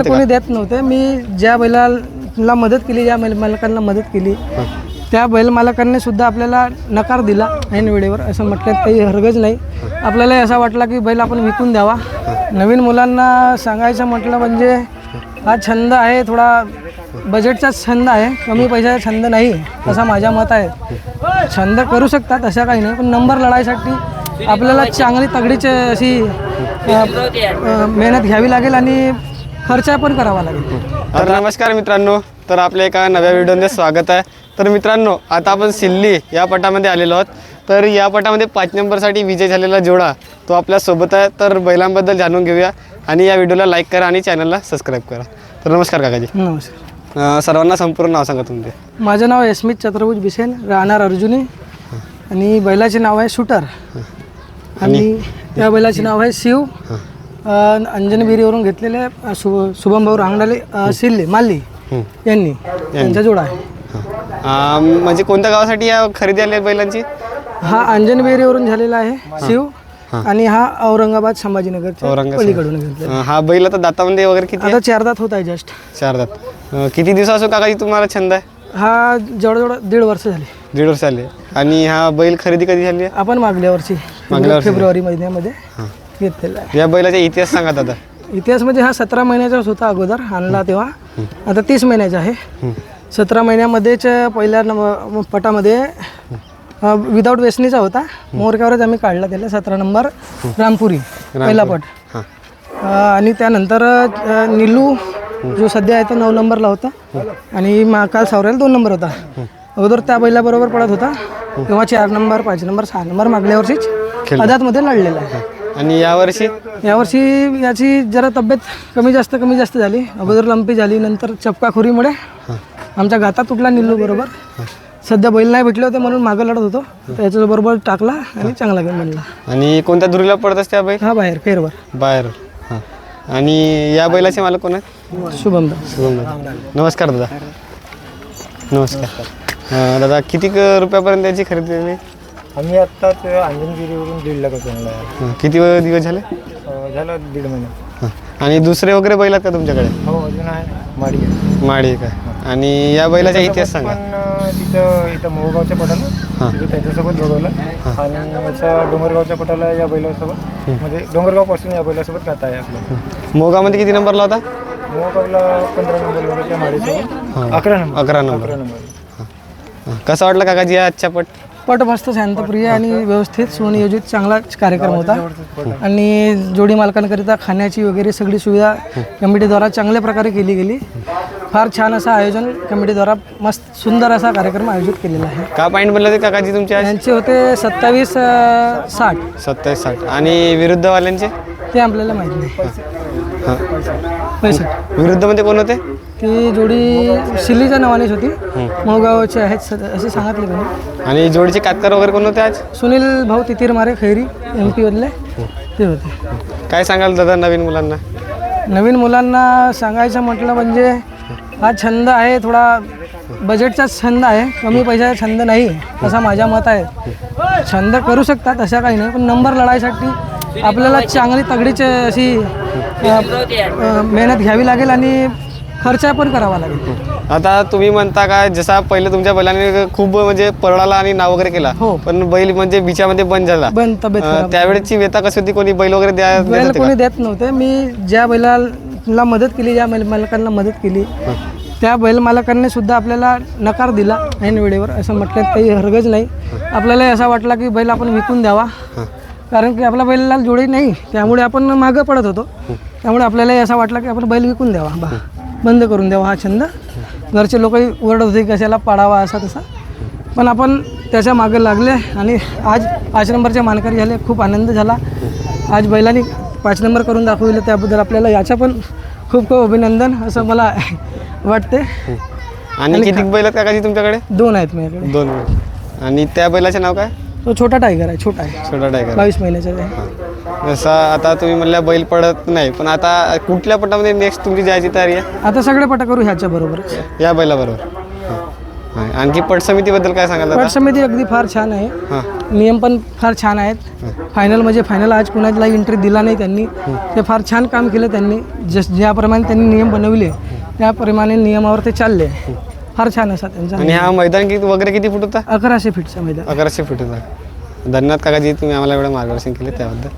बैल कोणी देत नव्हते. मी ज्या बैलाला मदत केली, ज्या मालकांना मदत केली, त्या बैल मालकांनी सुद्धा आपल्याला नकार दिला ऐन वेळेवर. असं म्हटल्यात काही हरगज नाही. आपल्याला असा वाटला की बैल आपण विकून द्यावा. नवीन मुलांना सांगायचं म्हटलं म्हणजे हा छंद आहे, थोडा बजेटचाच छंद आहे, कमी पैशाचा छंद नाही असा माझा मत आहे. छंद करू शकतात अशा काही नाही, पण नंबर लढायसाठी आपल्याला चांगली तगडीची अशी मेहनत घ्यावी लागेल आणि खर्च पण करावा लागेल. तर नमस्कार मित्रांनो, तर आपल्या एका नव्या व्हिडिओमध्ये स्वागत आहे. तर मित्रांनो, आता आपण सिल्ली या पटामध्ये आलेलो आहोत. तर या पटामध्ये 5 नंबरसाठी विजय झालेला जोडा तो आपल्यासोबत आहे. तर बैलांबद्दल जाणून घेऊया आणि या व्हिडिओला लाईक करा आणि चॅनलला सबस्क्राईब करा. तर नमस्कार काकाजी. नमस्कार. सर्वांना संपूर्ण नाव सांगा तुमचे. माझं नाव यस्मित चतुर्भुज बिसेन, राहणार अर्जुनी, आणि बैलाचे नाव आहे शूटर, आणि त्या बैलाचे नाव आहे शिव. अंजनगिरीवरून घेतलेले शुभम भाऊ रांगडाले सिल्ले माल्ली यांनी त्यांचा जोडा आहे. म्हणजे कोणत्या गावासाठी या खरेदी आली आहे बैलांची? हा अंजनगिरीवरून झालेला आहे शिव, आणि हा औरंगाबाद संभाजीनगरच्या पलीकडून घेतलेला. हा बैल आता दातामध्ये वगैरे किती? आता 4 दात होत आहे जस्ट. 4 दात. किती दिवसापासून काकाजी तुम्हाला छंद आहे? हा जवळजवळ 1.5 वर्ष झाले. 1.5 वर्ष झाले. आणि हा बैल खरेदी कधी झाली आहे? आपण मागल्या वर्षी फेब्रुवारी महिन्यामध्ये घेतलेला आहे. या बैलाचा इतिहास सांगा दादा. इतिहास म्हणजे हा 17 महिन्याचाच होता अगोदर आणला तेव्हा. आता 30 महिन्याचा आहे. 17 महिन्यामध्येच पहिल्या पटामध्ये विदाऊट वेसनीचा होता. मोरक्यावरच आम्ही काढला त्याला. 17 नंबर रामपुरी पहिला पट. आणि त्यानंतर निलू जो सध्या आहे तो 9 नंबरला होता, आणि काल सावऱ्याला 2 नंबर होता. अगोदर त्या बैलाबरोबर पडत होता तेव्हा 4 नंबर 5 नंबर 6 नंबर मागल्या वर्षीच आदातमध्ये लढलेला आहे. आणि यावर्षी याची जरा तब्येत कमी जास्त झाली. अगोदर लंपी झाली, नंतर चपकाखोरीमुळे आमच्या गाता तुटला निल्लू बरोबर. सध्या बैल नाही भेटले होते म्हणून मागं लढत होतो, त्याच्याबरोबर टाकला आणि चांगला गेम बनला. आणि कोणत्या दुरीला पडत असते हा बैल? हा बाहेर फेरवर बाहेर. हां. आणि या बैलाचे मालक कोण आहेत? शुभम दादा. नमस्कार दादा. नमस्कार दादा. किती रुपयापर्यंत याची खरेदी झाली? आम्ही आत्ताच अंजनगिरीवरून 1.5 लाख आणला आहे. किती दिवस झाले? झालं 1.5 महिना. आणि दुसरे वगैरे बैल आहेत का तुमच्याकडे? हो, अजून आहे माडी. माडी काय? आणि या बैलाचा इतिहास सांगा. पण इथं मोहगावच्या पटाला त्याच्यासोबत जोडवलं, आणि याच्या डोंगरगावच्या पटाला या बैलासोबत, म्हणजे डोंगरगावपासून या बैलासोबत गाता आहे आपलं. मोगामध्ये किती नंबरला होता? मोहगावला 15 नंबर त्या माडीसोबत 11 नंबर. कसा वाटला काकाजी या आजच्या पट मस्त शांतप्रिय आणि व्यवस्थित सुनियोजित चांगला कार्यक्रम होता. आणि जोडी मालकांकरिता खाण्याची वगैरे सगळी सुविधा कमिटीद्वारा चांगल्या प्रकारे केली गेली. फार छान असं आयोजन कमिटीद्वारा, मस्त सुंदर असा कार्यक्रम आयोजित केलेला आहे. का पॉईंट बनले होते काकाजी तुमचे? त्यांचे होते 27-60. 27-60. आणि विरुद्धवाल्यांचे ते आपल्याला माहीत नाही. 65. विरुद्धमध्ये कोण होते? ती जोडी शिल्लीच्या नावानेच होती, मोहगावचे आहेत असे सांगितले कोणी. आणि जोडीचे कातकार वगैरे कोण होते आज? सुनील भाऊ तितीर मारे खैरी MP मधले ते होते. काय सांगाल दादा नवीन मुलांना? नवीन मुलांना सांगायचं म्हटलं म्हणजे हा छंद आहे, थोडा बजेटचाच छंद आहे, कमी पैशाचा छंद नाही असा माझा मत आहे. छंद करू शकतात अशा काही नाही, पण नंबर लढायसाठी आपल्याला चांगली तगडीची अशी मेहनत घ्यावी लागेल आणि खर्च पण करावा लागेल. आता तुम्ही म्हणता का जसा पहिले तुमच्या बैलाने खूप म्हणजे पळाला आणि नाव वगैरे केला, हो, पण बैल म्हणजे बिचामध्ये बंद झाला, तब्येत त्यावेळेची व्यथा कशी होती? कोणी बैल वगैरे बैल कोणी देत नव्हते. मी ज्या बैलाला मदत केली, ज्या मालकांना मदत केली, त्या बैल मालकांनी सुद्धा आपल्याला नकार दिला ऐन वेळेवर. असं म्हटल्यात काही हरगज नाही. आपल्याला असा वाटला की बैल आपण विकून द्यावा, कारण की आपला बैलाला जोडी नाही, त्यामुळे आपण मागं पडत होतो. त्यामुळे आपल्याला असं वाटलं की आपण बैल विकून द्यावा, बंद करून द्यावा हा छंद. घरचे लोकही ओरडत होते कशाला पाडावा असा तसा, पण आपण त्याच्या मागे लागले आणि आज 5 नंबरचे मानकरी झाले. खूप आनंद झाला. आज बैलांनी 5 नंबर करून दाखवलं, त्याबद्दल आपल्याला याच्या पण खूप खूप अभिनंदन असं मला वाटते. आणि किती बैल आहेत काकाजी तुमच्याकडे? 2 आहेत माझ्याकडे. 2. आणि त्या बैलाचे नाव काय? तो छोटा टायगर आहे. छोटा टायगर 22 महिन्याचा आहे. जसा आता तुम्ही म्हणल्या बैल पडत नाही, पण आता कुठल्या पटामध्ये नेक्स्ट तुमची जायची तयारी आहे? आता सगळे पट करू ह्याच्या बरोबर, या बैलाबरोबर. हा. आणखी पट समितीबद्दल काय सांगाल पट दादा? समिती अगदी फार छान आहे. हां नियम पण फार छान आहेत. फायनल म्हणजे फायनल आज कुणाला एंट्री दिला नाही त्यांनी. ते फार छान काम केलं त्यांनी. ज्याप्रमाणे त्यांनी नियम बनवले त्याप्रमाणे नियमावर ते चालले. फार छान असा त्यांचा. आणि हा मैदान वगैरे किती फूट होता? 1100 फीटचा मैदान. 1100 फूट होता. धन्यवाद काकाजी, तुम्ही आम्हाला एवढं मार्गदर्शन केले त्याबद्दल.